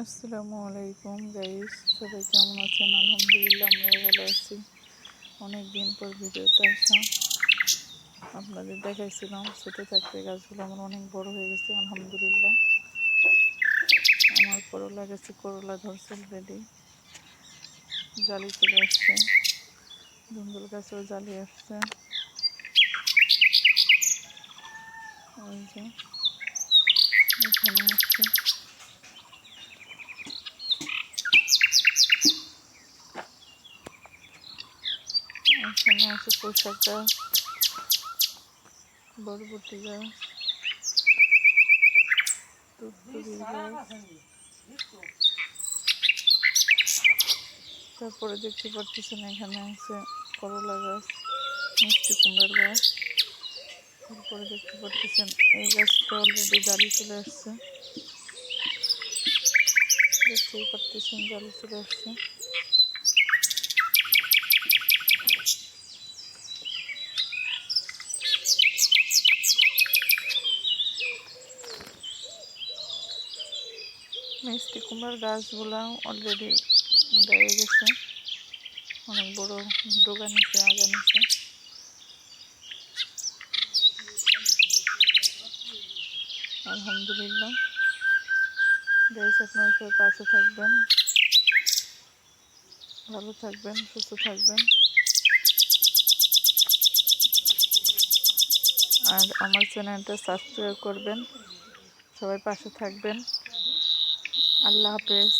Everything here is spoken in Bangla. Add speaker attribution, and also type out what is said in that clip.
Speaker 1: আসসালামু আলাইকুম গাইস, সবাই কেমন আছেন? আলহামদুলিল্লাহ, আমরাও ভালো আছি। অনেক দিন পর ভিডিওতে আসা। আপনাদের দেখাইছিলাম ছোটো থাকতে গাছগুলো আমার অনেক বড় হয়ে গেছে আলহামদুলিল্লাহ। আমার করলা গাছে করলা ধরছে অলরেডি, জালি চলে আসছে। ধুন্দুল গাছেও জালি আসছে। ওই যে এখানে আসছে। এখানে আছে পোশাক গাছ, বরবটি গাছ, তুততুরির গাছ। তারপরে দেখতে পাচ্ছেন এখানে আছে করলা গাছ, মিষ্টি কুমড়ার গাছ। তারপরে দেখতে পাচ্ছেন এই গাছটা অলরেডি জালি চলে আসছে। দেখতেই পাচ্ছেন জালি চলে আসছে। মিষ্টি কুমড়ার গাছগুলা অলরেডি দাঁড়িয়ে গেছে, অনেক বড় ডোগা নিচে আগা নিচে। আলহামদুলিল্লাহ গাইস, আপনারা সবাই পাশে থাকবেন, ভালো থাকবেন, সুস্থ থাকবেন। আর আমার চ্যানেলটা সাবস্ক্রাইব করবেন। সবাই পাশে থাকবেন। আল্লাহ হাফেজ।